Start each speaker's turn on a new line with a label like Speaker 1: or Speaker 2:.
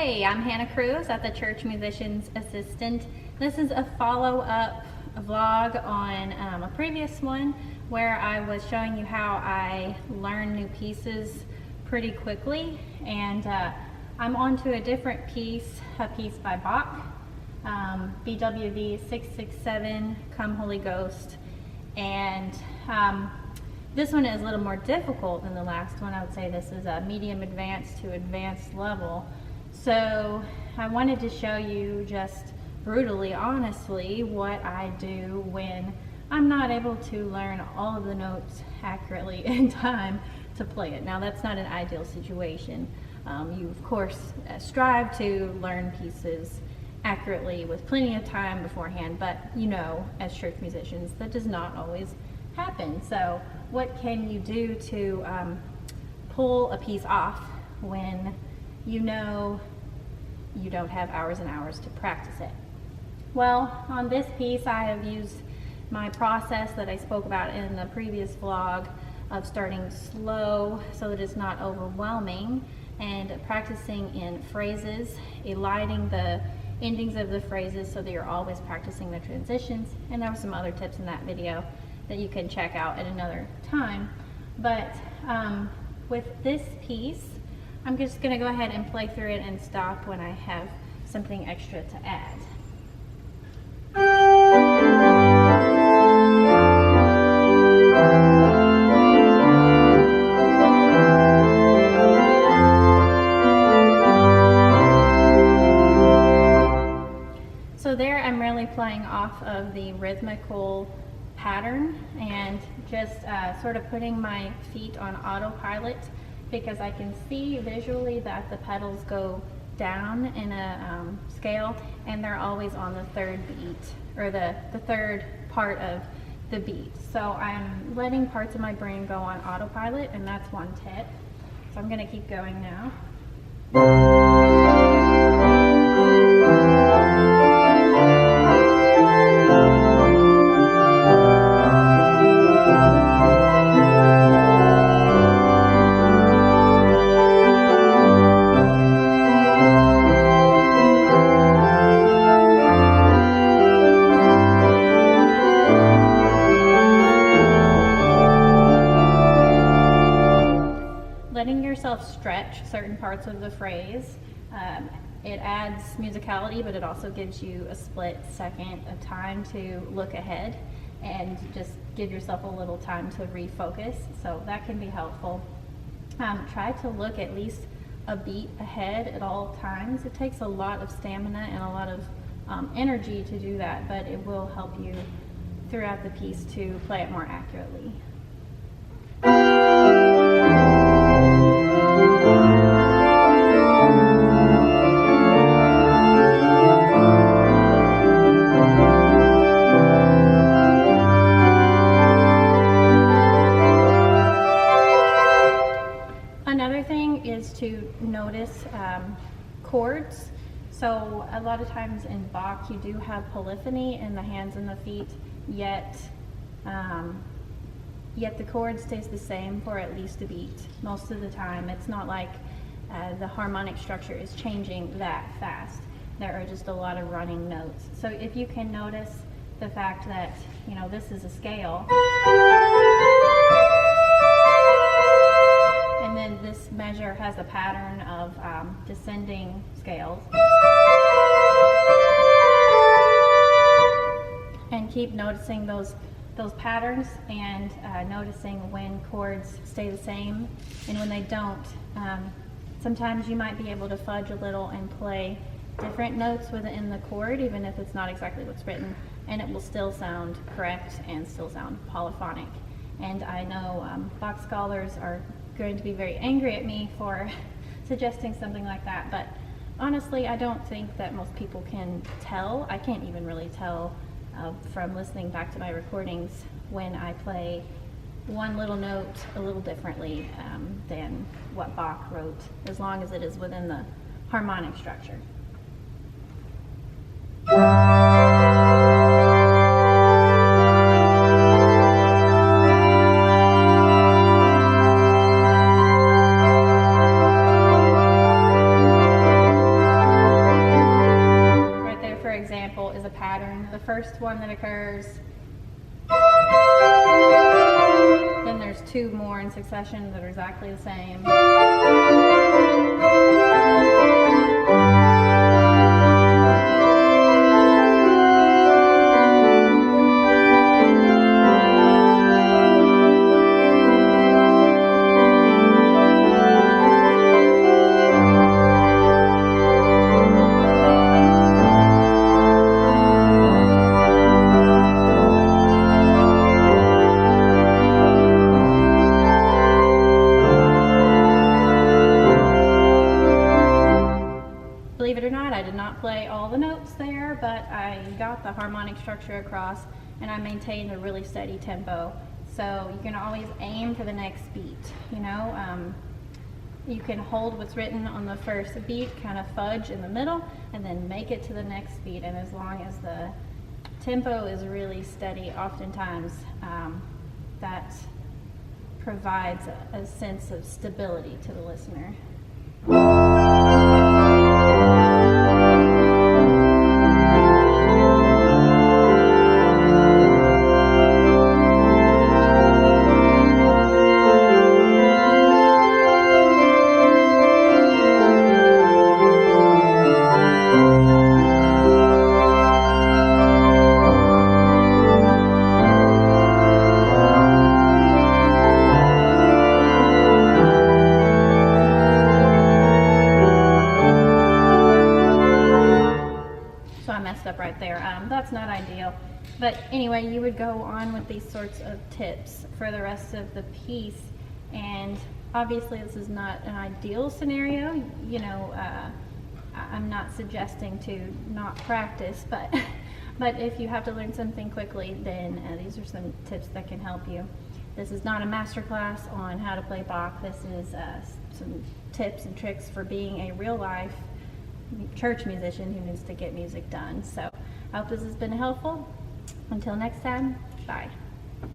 Speaker 1: Hey, I'm Hannah Cruz at the Church Musician's Assistant. This is a follow-up vlog on a previous one where I was showing you how I learn new pieces pretty quickly, and I'm on to a different piece, a piece by Bach, BWV 667, Come Holy Ghost, and this one is a little more difficult than the last one. I would say this is a medium advanced to advanced level. So I wanted to show you just brutally, honestly, what I do when I'm not able to learn all of the notes accurately in time to play it. Now that's not an ideal situation. You of course strive to learn pieces accurately with plenty of time beforehand, but you know, as church musicians, that does not always happen. So what can you do to pull a piece off when you know you don't have hours and hours to practice it? Well, on this piece I have used my process that I spoke about in the previous vlog of starting slow so that it's not overwhelming, and practicing in phrases, eliding the endings of the phrases so that you're always practicing the transitions. And there were some other tips in that video that you can check out at another time. But with this piece, I'm just going to go ahead and play through it and stop when I have something extra to add. So there I'm really playing off of the rhythmical pattern and just sort of putting my feet on autopilot, because I can see visually that the pedals go down in a scale and they're always on the third beat, or the third part of the beat. So I'm letting parts of my brain go on autopilot, and that's one tip. So I'm going to keep going now. Letting yourself stretch certain parts of the phrase. It adds musicality, but it also gives you a split second of time to look ahead and just give yourself a little time to refocus. So that can be helpful. Try to look at least a beat ahead at all times. It takes a lot of stamina and a lot of energy to do that, but it will help you throughout the piece to play it more accurately. Another thing is to notice chords. So a lot of times in Bach you do have polyphony in the hands and the feet, yet the chord stays the same for at least a beat most of the time. It's not like the harmonic structure is changing that fast. There are just a lot of running notes. So if you can notice the fact that, you know, this is a scale, and then this measure has a pattern of descending scales, and keep noticing those patterns and noticing when chords stay the same and when they don't. Sometimes you might be able to fudge a little and play different notes within the chord, even if it's not exactly what's written, and it will still sound correct and still sound polyphonic. And I know Bach scholars are going to be very angry at me for suggesting something like that, but honestly I don't think that most people can tell. I can't even really tell from listening back to my recordings when I play one little note a little differently than what Bach wrote, as long as it is within the harmonic structure. pattern. The first one that occurs, then there's two more in succession that are exactly the same. Believe it or not, I did not play all the notes there, but I got the harmonic structure across and I maintained a really steady tempo. So you can always aim for the next beat, you know. You can hold what's written on the first beat, kind of fudge in the middle, and then make it to the next beat. And as long as the tempo is really steady, oftentimes that provides a sense of stability to the listener. Up right there. That's not ideal. But anyway, you would go on with these sorts of tips for the rest of the piece. And obviously this is not an ideal scenario. You know, I'm not suggesting to not practice, but if you have to learn something quickly, then these are some tips that can help you. This is not a master class on how to play Bach. This is some tips and tricks for being a real life church musician who needs to get music done. So I hope this has been helpful. Until next time, bye.